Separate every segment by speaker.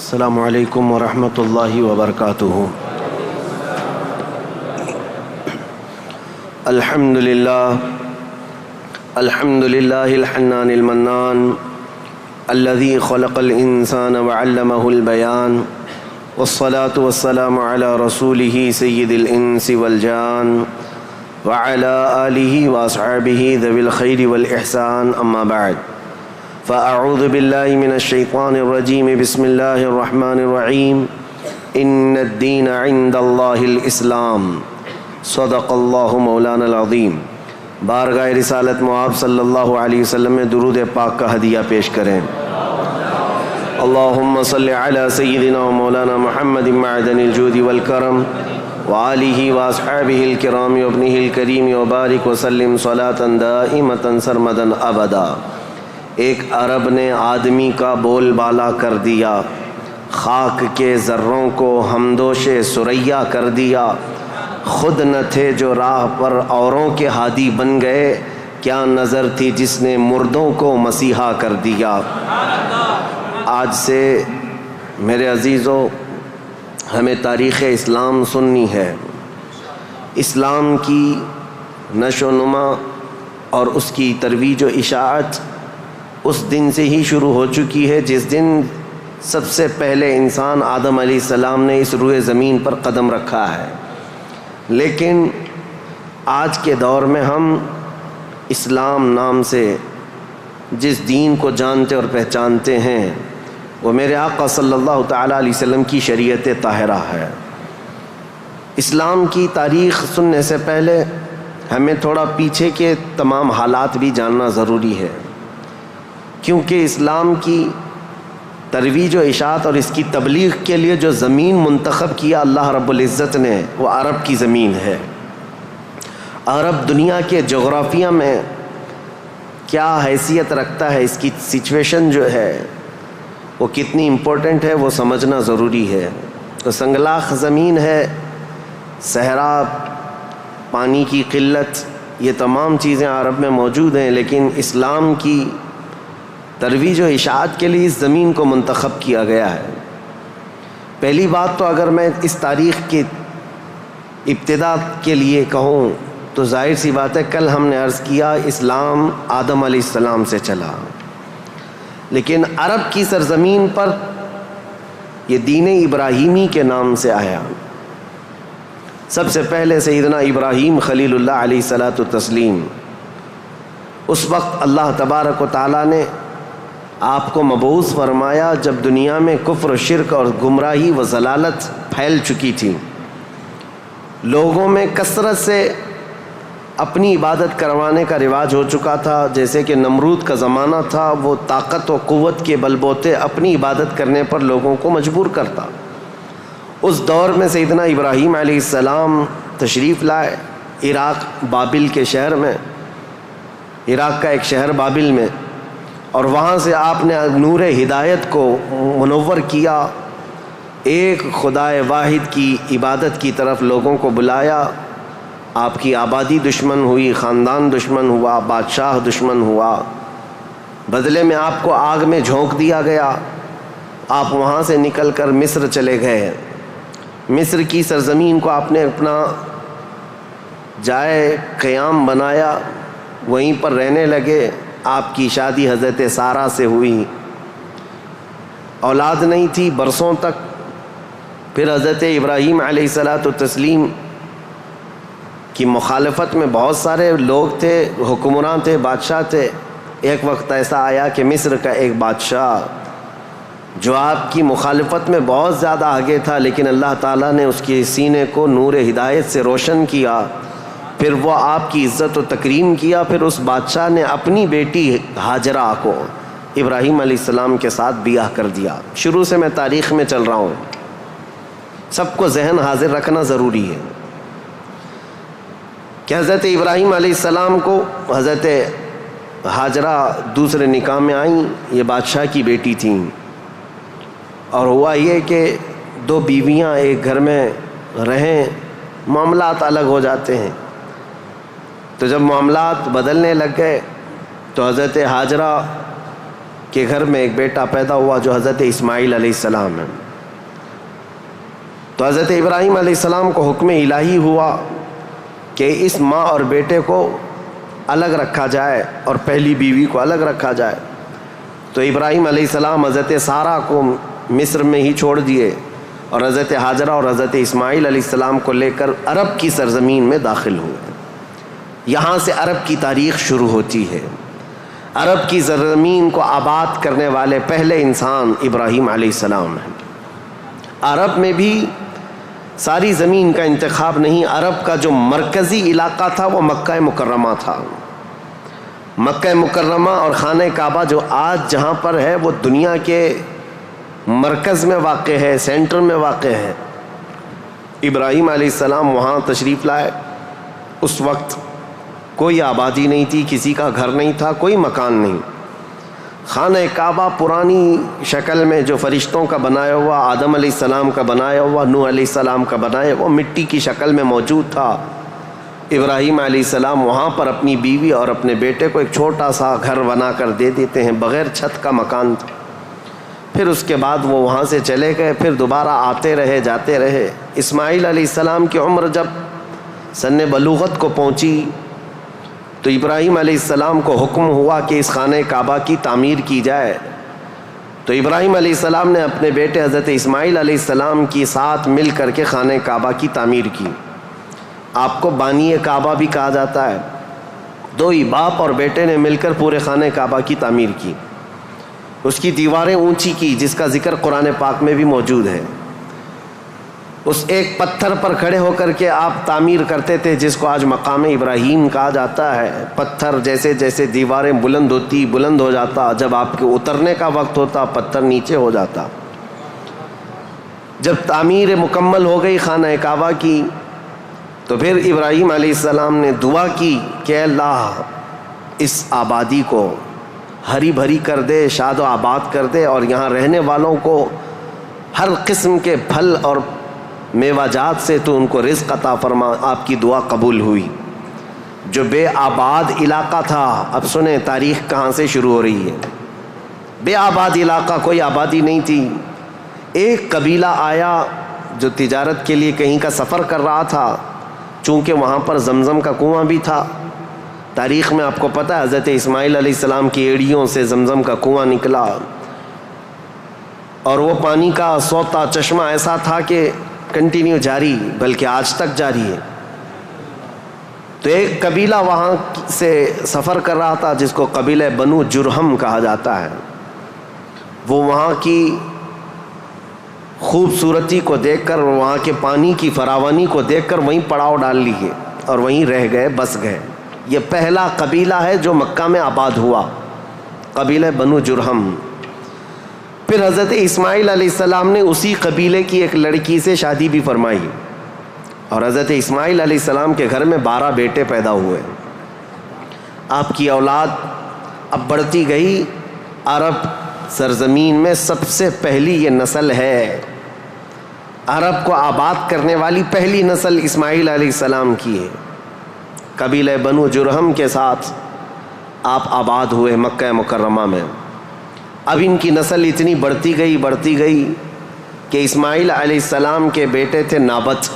Speaker 1: السلام علیکم ورحمۃ اللہ وبرکاتہ۔ الحمد للہ الحنان المنان الذي خلق الانسان وعلمه البیان، والصلاة والسلام على رسوله سید الانس والجان وعلى آلہ واصحابہ ذوی الخیر والاحسان، اما بعد فاعوذ باللہ من الشیطان الرجیم، بسم اللہ الرحمن الرحیم۔ ان الدین عند اللہ الاسلام، صدق اللہ مولانا العظیم۔ بارگاہ رسالت مآب صلی اللہ علیہ وسلم میں درود پاک کا ہدیہ پیش کریں۔ اللہم صلی علی سیدنا و مولانا محمد معدن الجود والکرم وآلہ واصحابہ الکرام وابنہ الکریم وبارک وسلم صلاة دائمة سرمدا ابدا۔ ایک عرب نے آدمی کا بول بالا کر دیا، خاک کے ذروں کو ہمدوش ثریا کر دیا۔ خود نہ تھے جو راہ پر اوروں کے ہادی بن گئے، کیا نظر تھی جس نے مردوں کو مسیحا کر دیا۔ آج سے میرے عزیزو ہمیں تاریخ اسلام سننی ہے۔ اسلام کی نشو و نما اور اس کی ترویج و اشاعت اس دن سے ہی شروع ہو چکی ہے جس دن سب سے پہلے انسان آدم علیہ السلام نے اس روئے زمین پر قدم رکھا ہے۔ لیکن آج کے دور میں ہم اسلام نام سے جس دین کو جانتے اور پہچانتے ہیں وہ میرے آقا صلی اللہ تعالیٰ علیہ وسلم کی شریعت طاہرہ ہے۔ اسلام کی تاریخ سننے سے پہلے ہمیں تھوڑا پیچھے کے تمام حالات بھی جاننا ضروری ہے، کیونکہ اسلام کی ترویج و اشاعت اور اس کی تبلیغ کے لیے جو زمین منتخب کیا اللہ رب العزت نے، وہ عرب کی زمین ہے۔ عرب دنیا کے جغرافیہ میں کیا حیثیت رکھتا ہے، اس کی سچویشن جو ہے وہ کتنی امپورٹنٹ ہے، وہ سمجھنا ضروری ہے۔ تو سنگلاخ زمین ہے، صحرا، پانی کی قلت، یہ تمام چیزیں عرب میں موجود ہیں، لیکن اسلام کی ترویج و اشاعت کے لیے اس زمین کو منتخب کیا گیا ہے۔ پہلی بات تو اگر میں اس تاریخ کی ابتدا کے لیے کہوں تو ظاہر سی بات ہے، کل ہم نے عرض کیا اسلام آدم علیہ السلام سے چلا، لیکن عرب کی سرزمین پر یہ دین ابراہیمی کے نام سے آیا۔ سب سے پہلے سیدنا ابراہیم خلیل اللہ علیہ الصلاۃ والتسلیم، اس وقت اللہ تبارک و تعالیٰ نے آپ کو مبعوث فرمایا جب دنیا میں کفر و شرک اور گمراہی و ضلالت پھیل چکی تھی، لوگوں میں کثرت سے اپنی عبادت کروانے کا رواج ہو چکا تھا۔ جیسے کہ نمرود کا زمانہ تھا، وہ طاقت و قوت کے بل بوتے اپنی عبادت کرنے پر لوگوں کو مجبور کرتا۔ اس دور میں سیدنا ابراہیم علیہ السلام تشریف لائے عراق بابل کے شہر میں، عراق کا ایک شہر بابل میں، اور وہاں سے آپ نے نور ہدایت کو منور کیا، ایک خدائے واحد کی عبادت کی طرف لوگوں کو بلایا۔ آپ کی آبادی دشمن ہوئی، خاندان دشمن ہوا، بادشاہ دشمن ہوا، بدلے میں آپ کو آگ میں جھونک دیا گیا۔ آپ وہاں سے نکل کر مصر چلے گئے۔ مصر کی سرزمین کو آپ نے اپنا جائے قیام بنایا، وہیں پر رہنے لگے۔ آپ کی شادی حضرت سارہ سے ہوئی، اولاد نہیں تھی برسوں تک۔ پھر حضرت ابراہیم علیہ الصلاۃ والتسلیم کی مخالفت میں بہت سارے لوگ تھے، حکمران تھے، بادشاہ تھے۔ ایک وقت ایسا آیا کہ مصر کا ایک بادشاہ جو آپ کی مخالفت میں بہت زیادہ آگے تھا، لیکن اللہ تعالیٰ نے اس کے سینے کو نور ہدایت سے روشن کیا، پھر وہ آپ کی عزت و تکریم کیا۔ پھر اس بادشاہ نے اپنی بیٹی ہاجرہ کو ابراہیم علیہ السلام کے ساتھ بیاہ کر دیا۔ شروع سے میں تاریخ میں چل رہا ہوں، سب کو ذہن حاضر رکھنا ضروری ہے کہ حضرت ابراہیم علیہ السلام کو حضرت ہاجرہ دوسرے نکاح میں آئیں، یہ بادشاہ کی بیٹی تھیں، اور ہوا یہ کہ دو بیویاں ایک گھر میں رہیں، معاملات الگ ہو جاتے ہیں۔ تو جب معاملات بدلنے لگ گئے تو حضرت ہاجرہ کہ گھر میں ایک بیٹا پیدا ہوا جو حضرت اسماعیل علیہ السلام ہے. تو حضرت ابراہیم علیہ السلام کو حکم الہی ہوا کہ اس ماں اور بیٹے کو الگ رکھا جائے اور پہلی بیوی کو الگ رکھا جائے. تو ابراہیم علیہ السلام حضرت سارہ کو مصر میں ہی چھوڑ دیے اور حضرت ہاجرہ اور حضرت اسماعیل علیہ السلام کو لے کر عرب کی سرزمین میں داخل ہوئے. یہاں سے عرب کی تاریخ شروع ہوتی ہے. عرب کی سرزمین کو آباد کرنے والے پہلے انسان ابراہیم علیہ السلام ہیں. عرب میں بھی ساری زمین کا انتخاب نہیں. عرب کا جو مرکزی علاقہ تھا وہ مکہ مکرمہ تھا. مکہ مکرمہ اور خانہ کعبہ جو آج جہاں پر ہے وہ دنیا کے مرکز میں واقع ہے, سینٹر میں واقع ہے. ابراہیم علیہ السلام وہاں تشریف لائے. اس وقت کوئی آبادی نہیں تھی, کسی کا گھر نہیں تھا, کوئی مکان نہیں. خانہ کعبہ پرانی شکل میں جو فرشتوں کا بنایا ہوا, آدم علیہ السلام کا بنایا ہوا, نوح علیہ السلام کا بنایا ہوا مٹی کی شکل میں موجود تھا. ابراہیم علیہ السلام وہاں پر اپنی بیوی اور اپنے بیٹے کو ایک چھوٹا سا گھر بنا کر دے دیتے ہیں, بغیر چھت کا مکان تھا. پھر اس کے بعد وہ وہاں سے چلے گئے, پھر دوبارہ آتے رہے جاتے رہے. اسماعیل علیہ السلام کی عمر جب سن بلوغت کو پہنچی تو ابراہیم علیہ السلام کو حکم ہوا کہ اس خانہ کعبہ کی تعمیر کی جائے. تو ابراہیم علیہ السلام نے اپنے بیٹے حضرت اسماعیل علیہ السلام کے ساتھ مل کر کے خانہ کعبہ کی تعمیر کی. آپ کو بانی کعبہ بھی کہا جاتا ہے. دو ہی باپ اور بیٹے نے مل کر پورے خانہ کعبہ کی تعمیر کی. اس کی دیواریں اونچی کی, جس کا ذکر قرآن پاک میں بھی موجود ہے. اس ایک پتھر پر کھڑے ہو کر کے آپ تعمیر کرتے تھے, جس کو آج مقام ابراہیم کہا جاتا ہے. پتھر جیسے جیسے دیواریں بلند ہو جاتا, جب آپ کے اترنے کا وقت ہوتا پتھر نیچے ہو جاتا. جب تعمیر مکمل ہو گئی خانہ کعبہ کی تو پھر ابراہیم علیہ السلام نے دعا کی کہ اللہ اس آبادی کو ہری بھری کر دے, شاد و آباد کر دے, اور یہاں رہنے والوں کو ہر قسم کے پھل اور میوہ جات سے تو ان کو رزق عطا فرما. آپ کی دعا قبول ہوئی. جو بے آباد علاقہ تھا, اب سنیں تاریخ کہاں سے شروع ہو رہی ہے. بے آباد علاقہ, کوئی آبادی نہیں تھی. ایک قبیلہ آیا جو تجارت کے لیے کہیں کا سفر کر رہا تھا. چونکہ وہاں پر زمزم کا کنواں بھی تھا. تاریخ میں آپ کو پتہ ہے حضرت اسماعیل علیہ السلام کی ایڑیوں سے زمزم کا کنواں نکلا, اور وہ پانی کا سوتا چشمہ ایسا تھا کہ کنٹینیو جاری, بلکہ آج تک جاری ہے. تو ایک قبیلہ وہاں سے سفر کر رہا تھا جس کو قبیلہ بنو جرہم کہا جاتا ہے. وہ وہاں کی خوبصورتی کو دیکھ کر, وہاں کے پانی کی فراوانی کو دیکھ کر وہیں پڑاؤ ڈال لیے اور وہیں رہ گئے, بس گئے. یہ پہلا قبیلہ ہے جو مکہ میں آباد ہوا, قبیلہ بنو جرہم. پھر حضرت اسماعیل علیہ السلام نے اسی قبیلے کی ایک لڑکی سے شادی بھی فرمائی, اور حضرت اسماعیل علیہ السلام کے گھر میں 12 بیٹے پیدا ہوئے. آپ کی اولاد اب بڑھتی گئی. عرب سرزمین میں سب سے پہلی یہ نسل ہے, عرب کو آباد کرنے والی پہلی نسل اسماعیل علیہ السلام کی ہے. قبیلہ بنو جرہم کے ساتھ آپ آباد ہوئے مکہ مکرمہ میں. اب ان کی نسل اتنی بڑھتی گئی کہ اسماعیل علیہ السلام کے بیٹے تھے نابت,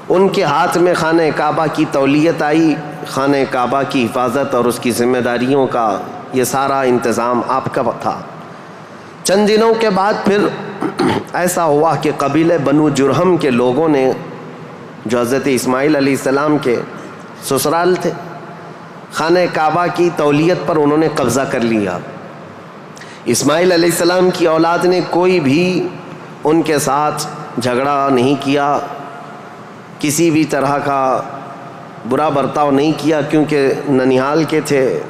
Speaker 1: ان کے ہاتھ میں خانہ کعبہ کی تولیت آئی. خانہ کعبہ کی حفاظت اور اس کی ذمہ داریوں کا یہ سارا انتظام آپ کا تھا. چند دنوں کے بعد پھر ایسا ہوا کہ قبیلہ بنو جرہم کے لوگوں نے, جو حضرت اسماعیل علیہ السلام کے سسرال تھے, خانہ کعبہ کی تولیت پر انہوں نے قبضہ کر لیا. اسماعیل علیہ السلام کی اولاد نے کوئی بھی ان کے ساتھ جھگڑا نہیں کیا, کسی بھی طرح کا برا برتاؤ نہیں کیا, کیونکہ ننیال کے تھے.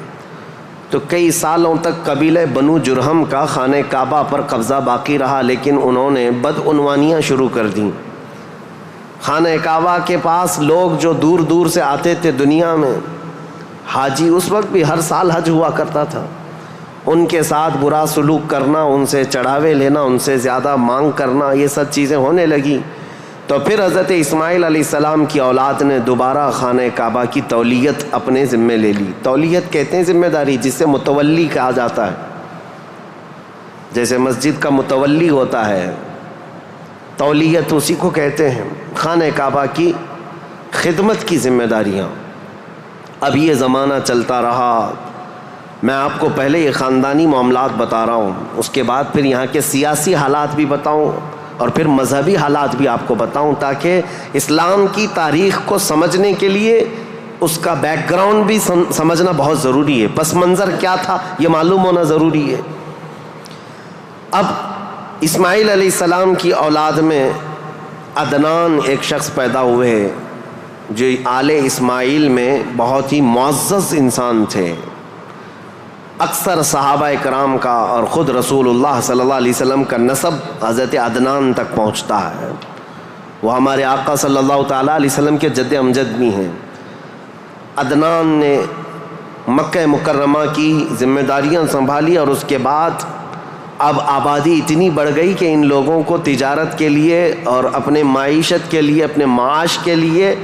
Speaker 1: تو کئی سالوں تک قبیلہ بنو جرہم کا خانہ کعبہ پر قبضہ باقی رہا, لیکن انہوں نے بدعنوانیاں شروع کر دیں. خانہ کعبہ کے پاس لوگ جو دور دور سے آتے تھے دنیا میں, حاجی, اس وقت بھی ہر سال حج ہوا کرتا تھا, ان کے ساتھ برا سلوک کرنا, ان سے چڑھاوے لینا, ان سے زیادہ مانگ کرنا, یہ سب چیزیں ہونے لگی. تو پھر حضرت اسماعیل علیہ السلام کی اولاد نے دوبارہ خانہ کعبہ کی تولیت اپنے ذمے لے لی. تولیت کہتے ہیں ذمہ داری, جس سے متولی کہا جاتا ہے. جیسے مسجد کا متولی ہوتا ہے، تولیت اسی کو کہتے ہیں، خانہ کعبہ کی خدمت کی ذمہ داریاں۔ اب یہ زمانہ چلتا رہا، میں آپ کو پہلے یہ خاندانی معاملات بتا رہا ہوں، اس کے بعد پھر یہاں کے سیاسی حالات بھی بتاؤں اور پھر مذہبی حالات بھی آپ کو بتاؤں، تاکہ اسلام کی تاریخ کو سمجھنے کے لیے اس کا بیک گراؤنڈ بھی سمجھنا بہت ضروری ہے، پس منظر کیا تھا یہ معلوم ہونا ضروری ہے۔ اب اسماعیل علیہ السلام کی اولاد میں عدنان ایک شخص پیدا ہوئے جو آل اسماعیل میں بہت ہی معزز انسان تھے۔ اکثر صحابہ کرام کا اور خود رسول اللہ صلی اللہ علیہ وسلم کا نسب حضرت عدنان تک پہنچتا ہے، وہ ہمارے آقا صلی اللہ تعالیٰ علیہ وسلم کے جد امجد بھی ہیں۔ عدنان نے مکہ مکرمہ کی ذمہ داریاں سنبھالی اور اس کے بعد اب آبادی اتنی بڑھ گئی کہ ان لوگوں کو تجارت کے لیے اور اپنے معیشت کے لیے، اپنے معاش کے لیے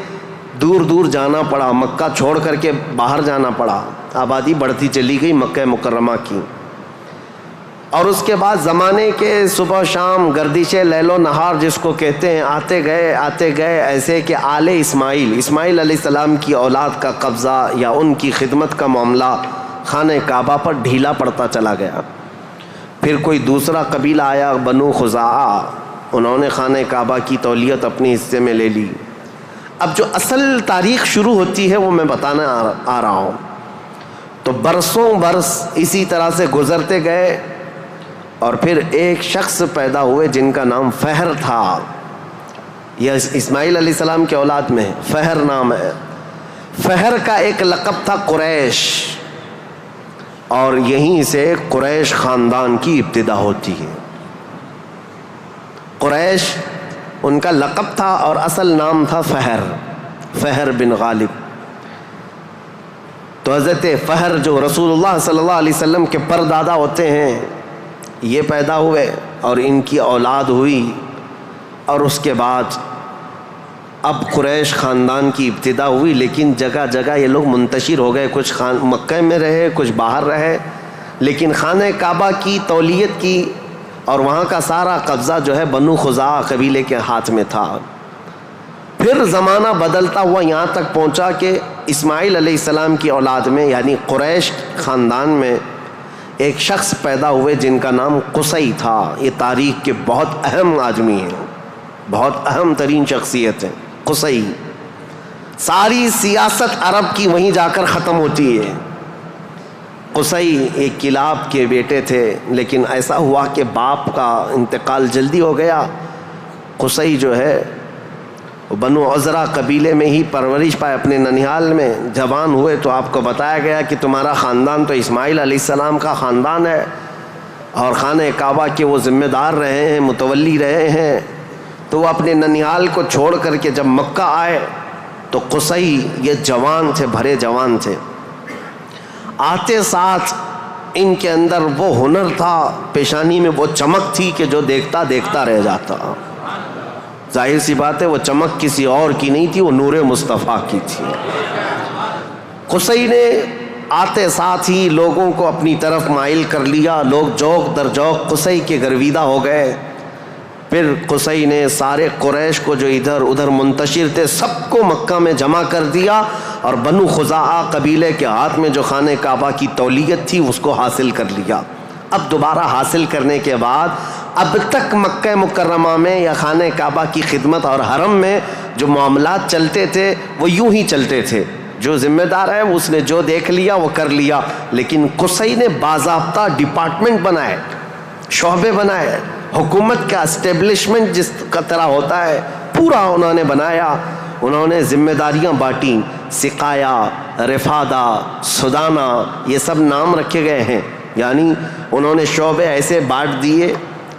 Speaker 1: دور دور جانا پڑا، مکہ چھوڑ کر کے باہر جانا پڑا، آبادی بڑھتی چلی گئی مکہ مکرمہ کی۔ اور اس کے بعد زمانے کے صبح شام گردش لیل و نہار جس کو کہتے ہیں، آتے گئے ایسے کہ آل اسماعیل علیہ السلام کی اولاد کا قبضہ یا ان کی خدمت کا معاملہ خانہ کعبہ پر ڈھیلا پڑتا چلا گیا۔ پھر کوئی دوسرا قبیلہ آیا، بنو خزاعہ، انہوں نے خانہ کعبہ کی تولیت اپنے حصے میں لے لی۔ اب جو اصل تاریخ شروع ہوتی ہے وہ میں بتانا آ رہا ہوں۔ تو برسوں برس اسی طرح سے گزرتے گئے اور پھر ایک شخص پیدا ہوئے جن کا نام فہر تھا۔ یہ اسماعیل علیہ السلام کے اولاد میں فہر نام ہے۔ فہر کا ایک لقب تھا قریش، اور یہیں سے قریش خاندان کی ابتدا ہوتی ہے۔ قریش ان کا لقب تھا اور اصل نام تھا فہر بن غالب۔ تو حضرت فہر جو رسول اللہ صلی اللہ علیہ وسلم کے پردادا ہوتے ہیں، یہ پیدا ہوئے اور ان کی اولاد ہوئی، اور اس کے بعد اب قریش خاندان کی ابتدا ہوئی، لیکن جگہ جگہ یہ لوگ منتشر ہو گئے، کچھ مکہ میں رہے، کچھ باہر رہے، لیکن خانہ کعبہ کی تولیت کی اور وہاں کا سارا قبضہ جو ہے بنو خزاعہ قبیلے کے ہاتھ میں تھا۔ پھر زمانہ بدلتا ہوا یہاں تک پہنچا کہ اسماعیل علیہ السلام کی اولاد میں یعنی قریش خاندان میں ایک شخص پیدا ہوئے جن کا نام قصی تھا۔ یہ تاریخ کے بہت اہم آدمی ہیں، بہت اہم ترین شخصیت ہیں قصی۔ ساری سیاست عرب کی وہیں جا کر ختم ہوتی ہے۔ قصی ایک کلاب کے بیٹے تھے، لیکن ایسا ہوا کہ باپ کا انتقال جلدی ہو گیا۔ قصی جو ہے بنو عزرہ قبیلے میں ہی پرورش پائے، اپنے ننیال میں جوان ہوئے تو آپ کو بتایا گیا کہ تمہارا خاندان تو اسماعیل علیہ السلام کا خاندان ہے اور خانہ کعبہ کے وہ ذمہ دار رہے ہیں، متولی رہے ہیں۔ تو وہ اپنے ننیال کو چھوڑ کر کے جب مکہ آئے تو قصی یہ جوان تھے، بھرے جوان تھے۔ آتے ساتھ ان کے اندر وہ ہنر تھا، پیشانی میں وہ چمک تھی کہ جو دیکھتا دیکھتا رہ جاتا۔ ظاہر سی بات ہے وہ چمک کسی اور کی نہیں تھی، وہ نور مصطفیٰ کی تھی۔ قصی نے آتے ساتھ ہی لوگوں کو اپنی طرف مائل کر لیا، لوگ جوق در جوق قصی کے گرویدہ ہو گئے۔ پھر قصی نے سارے قریش کو جو ادھر ادھر منتشر تھے سب کو مکہ میں جمع کر دیا، اور بنو خزاعہ قبیلے کے ہاتھ میں جو خانہ کعبہ کی تولیت تھی اس کو حاصل کر لیا۔ اب دوبارہ حاصل کرنے کے بعد اب تک مکہ مکرمہ میں یا خانہ کعبہ کی خدمت اور حرم میں جو معاملات چلتے تھے وہ یوں ہی چلتے تھے، جو ذمہ دار ہے اس نے جو دیکھ لیا وہ کر لیا۔ لیکن قصی نے باضابطہ ڈپارٹمنٹ بنائے، شعبے بنائے، حکومت کا اسٹیبلشمنٹ جس کا طرح ہوتا ہے پورا انہوں نے بنایا۔ انہوں نے ذمہ داریاں بانٹیں، سقایا، رفادہ، سدانہ، یہ سب نام رکھے گئے ہیں، یعنی انہوں نے شعبے ایسے بانٹ دیے،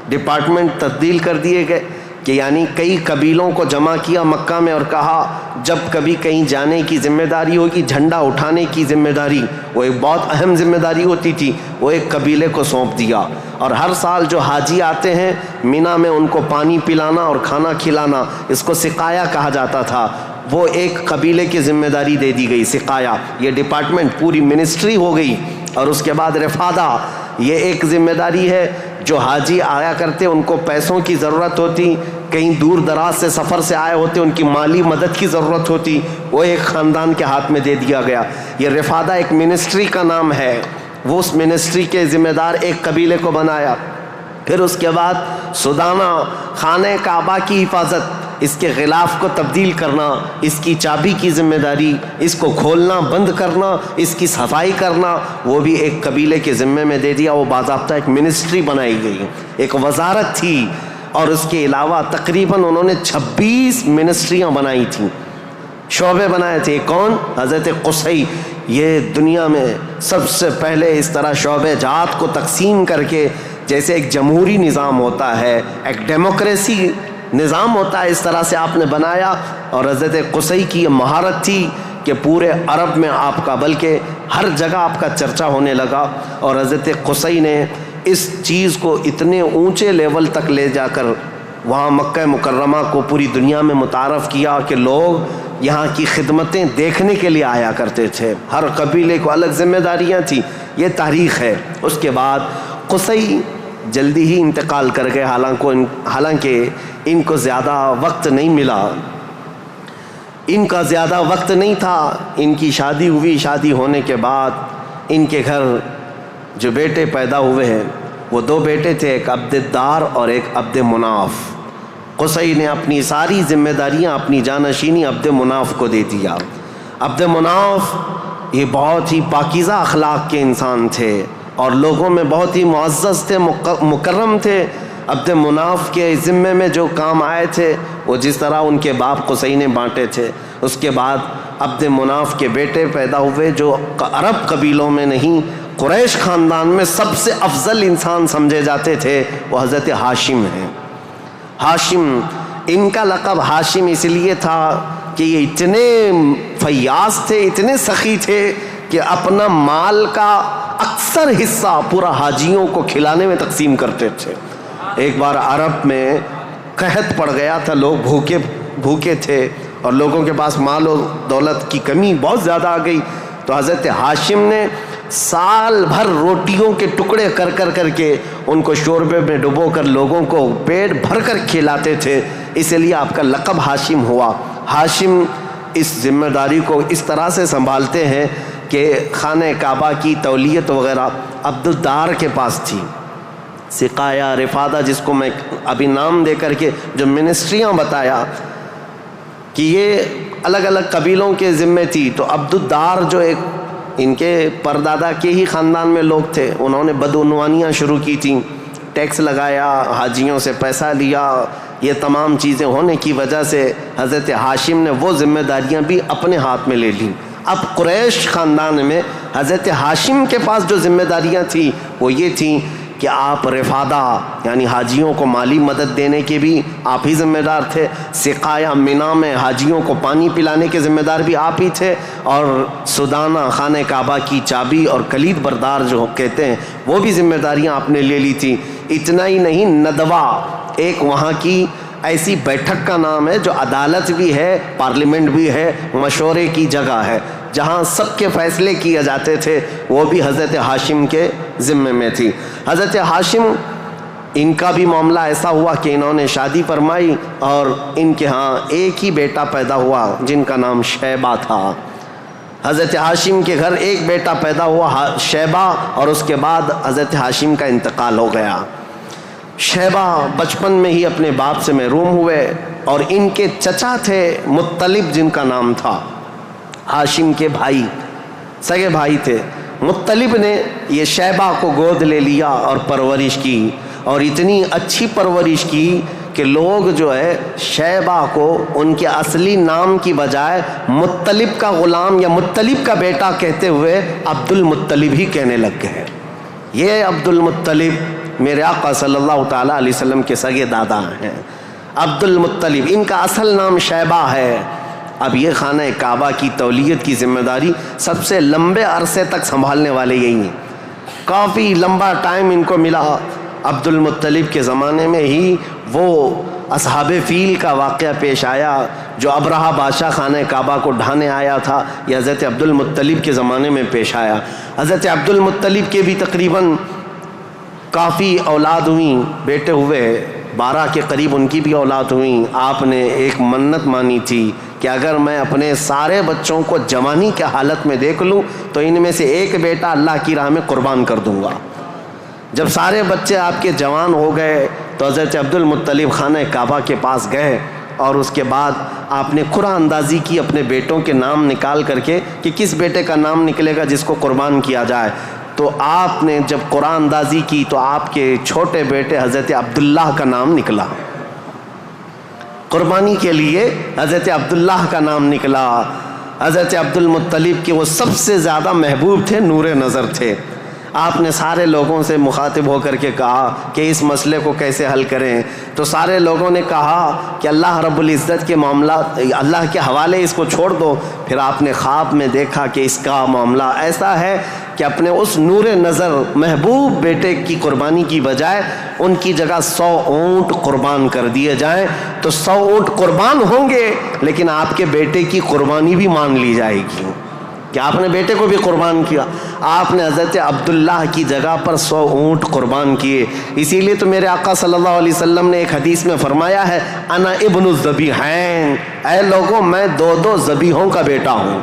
Speaker 1: ڈپارٹمنٹ تبدیل کر دیے گئے کہ یعنی کئی قبیلوں کو جمع کیا مکہ میں اور کہا جب کبھی کہیں جانے کی ذمہ داری ہوگی، جھنڈا اٹھانے کی ذمہ داری، وہ ایک بہت اہم ذمہ داری ہوتی تھی، وہ ایک قبیلے کو سونپ دیا۔ اور ہر سال جو حاجی آتے ہیں مینا میں ان کو پانی پلانا اور کھانا کھلانا، اس کو سقایا کہا جاتا تھا، وہ ایک قبیلے کی ذمہ داری دے دی گئی، سقایا، یہ ڈپارٹمنٹ پوری منسٹری ہو گئی۔ اور اس کے بعد رفادہ، یہ ایک ذمہ داری ہے جو حاجی آیا کرتے ان کو پیسوں کی ضرورت ہوتی، کہیں دور دراز سے سفر سے آئے ہوتے ان کی مالی مدد کی ضرورت ہوتی، وہ ایک خاندان کے ہاتھ میں دے دیا گیا۔ یہ رفادہ ایک منسٹری کا نام ہے، وہ اس منسٹری کے ذمہ دار ایک قبیلے کو بنایا۔ پھر اس کے بعد سدانہ، خانہ کعبہ کی حفاظت، اس کے غلاف کو تبدیل کرنا، اس کی چابی کی ذمہ داری، اس کو کھولنا بند کرنا، اس کی صفائی کرنا، وہ بھی ایک قبیلے کے ذمے میں دے دیا۔ وہ باضابطہ ایک منسٹری بنائی گئی، ایک وزارت تھی، اور اس کے علاوہ تقریباً انہوں نے 26 منسٹریاں بنائی تھیں، شعبے بنائے تھے۔ کون؟ حضرت قصی۔ یہ دنیا میں سب سے پہلے اس طرح شعبے جات کو تقسیم کر کے، جیسے ایک جمہوری نظام ہوتا ہے، ایک ڈیموکریسی نظام ہوتا ہے، اس طرح سے آپ نے بنایا۔ اور حضرت قصی کی یہ مہارت تھی کہ پورے عرب میں آپ کا، بلکہ ہر جگہ آپ کا چرچا ہونے لگا۔ اور حضرت قصی نے اس چیز کو اتنے اونچے لیول تک لے جا کر وہاں مکہ مکرمہ کو پوری دنیا میں متعارف کیا کہ لوگ یہاں کی خدمتیں دیکھنے کے لیے آیا کرتے تھے، ہر قبیلے کو الگ ذمہ داریاں تھیں۔ یہ تاریخ ہے۔ اس کے بعد قصی جلدی ہی انتقال کر گئے، حالانکہ ان کو زیادہ وقت نہیں ملا، ان کا زیادہ وقت نہیں تھا۔ ان کی شادی ہوئی، شادی ہونے کے بعد ان کے گھر جو بیٹے پیدا ہوئے ہیں وہ 2 بیٹے تھے، ایک عبد الدار اور ایک عبد مناف۔ قصی نے اپنی ساری ذمہ داریاں، اپنی جانشینی عبد مناف کو دے دیا۔ عبد مناف یہ بہت ہی پاکیزہ اخلاق کے انسان تھے اور لوگوں میں بہت ہی معزز تھے، مکرم تھے۔ عبد مناف کے ذمے میں جو کام آئے تھے وہ جس طرح ان کے باپ قصی نے بانٹے تھے۔ اس کے بعد عبد مناف کے بیٹے پیدا ہوئے جو عرب قبیلوں میں نہیں، قریش خاندان میں سب سے افضل انسان سمجھے جاتے تھے، وہ حضرت ہاشم ہیں۔ ہاشم، ان کا لقب ہاشم اس لیے تھا کہ یہ اتنے فیاض تھے، اتنے سخی تھے کہ اپنا مال کا اکثر حصہ پورا حاجیوں کو کھلانے میں تقسیم کرتے تھے۔ ایک بار عرب میں قحط پڑ گیا تھا، لوگ بھوکے تھے اور لوگوں کے پاس مال و دولت کی کمی بہت زیادہ آ گئی، تو حضرت ہاشم نے سال بھر روٹیوں کے ٹکڑے کر کے ان کو شوربے میں ڈبو کر لوگوں کو پیٹ بھر کر کھلاتے تھے، اس لیے آپ کا لقب ہاشم ہوا۔ ہاشم اس ذمہ داری کو اس طرح سے سنبھالتے ہیں کہ خانہ کعبہ کی تولیت وغیرہ عبد الدار کے پاس تھی۔ سقایہ، رفادہ، جس کو میں ابھی نام دے کر کے جو منسٹریاں بتایا کہ یہ الگ الگ قبیلوں کے ذمے تھی، تو عبد الدار جو ایک ان کے پردادا کے ہی خاندان میں لوگ تھے، انہوں نے بدعنوانیاں شروع کی تھیں، ٹیکس لگایا، حاجیوں سے پیسہ لیا، یہ تمام چیزیں ہونے کی وجہ سے حضرت ہاشم نے وہ ذمہ داریاں بھی اپنے ہاتھ میں لے لیں۔ اب قریش خاندان میں حضرت ہاشم کے پاس جو ذمہ داریاں تھیں وہ یہ تھیں کہ آپ رفادہ یعنی حاجیوں کو مالی مدد دینے کے بھی آپ ہی ذمہ دار تھے، سقایہ، مینا میں حاجیوں کو پانی پلانے کے ذمہ دار بھی آپ ہی تھے، اور سدانہ، خانہ کعبہ کی چابی اور کلید بردار جو کہتے ہیں وہ بھی ذمہ داریاں آپ نے لے لی تھی۔ اتنا ہی نہیں، ندوہ ایک وہاں کی ایسی بیٹھک کا نام ہے جو عدالت بھی ہے، پارلیمنٹ بھی ہے، مشورے کی جگہ ہے، جہاں سب کے فیصلے کیے جاتے تھے، وہ بھی حضرت ہاشم کے ذمے میں تھی۔ حضرت ہاشم، ان کا بھی معاملہ ایسا ہوا کہ انہوں نے شادی فرمائی اور ان کے ہاں ایک ہی بیٹا پیدا ہوا جن کا نام شیبہ تھا۔ حضرت ہاشم کے گھر ایک بیٹا پیدا ہوا شیبہ، اور اس کے بعد حضرت ہاشم کا انتقال ہو گیا۔ شیبہ بچپن میں ہی اپنے باپ سے محروم ہوئے، اور ان کے چچا تھے مطلب، جن کا نام تھا، ہاشم کے بھائی، سگے بھائی تھے۔ مطلب نے یہ شیبہ کو گود لے لیا اور پرورش کی، اور اتنی اچھی پرورش کی کہ لوگ جو ہے شیبہ کو ان کے اصلی نام کی بجائے مطلب کا غلام یا مطلب کا بیٹا کہتے ہوئے عبد المطلب ہی کہنے لگ گئے۔ یہ عبد المطلب میرے آقا صلی اللہ تعالیٰ علیہ وسلم کے سگے دادا ہیں، عبد المطلب، ان کا اصل نام شیبہ ہے۔ اب یہ خانہ کعبہ کی تولیت کی ذمہ داری سب سے لمبے عرصے تک سنبھالنے والے یہی ہیں، کافی لمبا ٹائم ان کو ملا۔ عبد المطلب کے زمانے میں ہی وہ اصحاب فیل کا واقعہ پیش آیا، جو ابرہہ بادشاہ خانہ کعبہ کو ڈھانے آیا تھا، یہ حضرت عبد المطلب کے زمانے میں پیش آیا۔ حضرت عبد المطلب کے بھی تقریباً کافی اولاد ہوئیں، بیٹے ہوئے 12 کے قریب ان کی بھی اولاد ہوئیں. آپ نے ایک منت مانی تھی کہ اگر میں اپنے سارے بچوں کو جوانی کے حالت میں دیکھ لوں تو ان میں سے ایک بیٹا اللہ کی راہ میں قربان کر دوں گا. جب سارے بچے آپ کے جوان ہو گئے تو حضرت عبد المطلب خانہ کعبہ کے پاس گئے اور اس کے بعد آپ نے قرعہ اندازی کی اپنے بیٹوں کے نام نکال کر کے کہ کس بیٹے کا نام نکلے گا جس کو قربان کیا جائے. تو آپ نے جب قرعہ اندازی کی تو آپ کے چھوٹے بیٹے حضرت عبداللہ کا نام نکلا. قربانی کے لیے حضرت عبداللہ کا نام نکلا. حضرت عبد المطلب کے وہ سب سے زیادہ محبوب تھے، نور نظر تھے. آپ نے سارے لوگوں سے مخاطب ہو کر کے کہا کہ اس مسئلے کو کیسے حل کریں. تو سارے لوگوں نے کہا کہ اللہ رب العزت کے معاملات اللہ کے حوالے اس کو چھوڑ دو. پھر آپ نے خواب میں دیکھا کہ اس کا معاملہ ایسا ہے کہ اپنے اس نور نظر محبوب بیٹے کی قربانی کی بجائے ان کی جگہ 100 اونٹ قربان کر دیے جائیں. تو 100 اونٹ قربان ہوں گے لیکن آپ کے بیٹے کی قربانی بھی مان لی جائے گی کہ آپ نے بیٹے کو بھی قربان کیا. آپ نے حضرت عبداللہ کی جگہ پر 100 اونٹ قربان کیے. اسی لیے تو میرے آقا صلی اللہ علیہ وسلم نے ایک حدیث میں فرمایا ہے انا ابن الذبیحین، اے لوگوں میں 2 ذبیحوں کا بیٹا ہوں.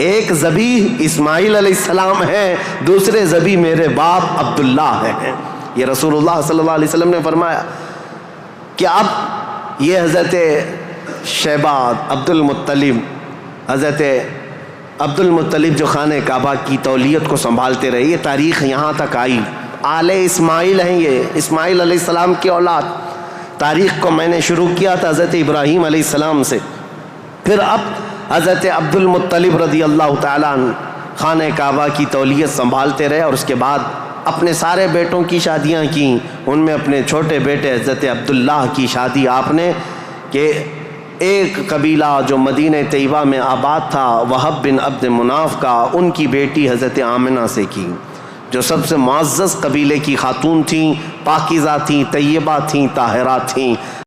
Speaker 1: ایک ذبیح اسماعیل علیہ السلام ہے، دوسرے ذبیح میرے باپ عبداللہ ہیں. یہ رسول اللہ صلی اللہ علیہ وسلم نے فرمایا کہ اب یہ حضرت شیبہ عبد المطلب، حضرت عبد المطلب جو خانہ کعبہ کی تولیت کو سنبھالتے رہے، یہ تاریخ یہاں تک آئی. آل اسماعیل ہیں، یہ اسماعیل علیہ السلام کی اولاد. تاریخ کو میں نے شروع کیا تھا حضرت ابراہیم علیہ السلام سے. پھر اب حضرت عبد المطلب رضی اللہ تعالیٰ عنہ خانہ کعبہ کی تولیت سنبھالتے رہے اور اس کے بعد اپنے سارے بیٹوں کی شادیاں کیں. ان میں اپنے چھوٹے بیٹے حضرت عبداللہ کی شادی آپ نے کہ ایک قبیلہ جو مدینہ طیبہ میں آباد تھا وہب بن عبد مناف کا، ان کی بیٹی حضرت آمنہ سے کی، جو سب سے معزز قبیلے کی خاتون تھیں، پاکیزہ تھیں، طیبہ تھیں، طاہرہ تھیں.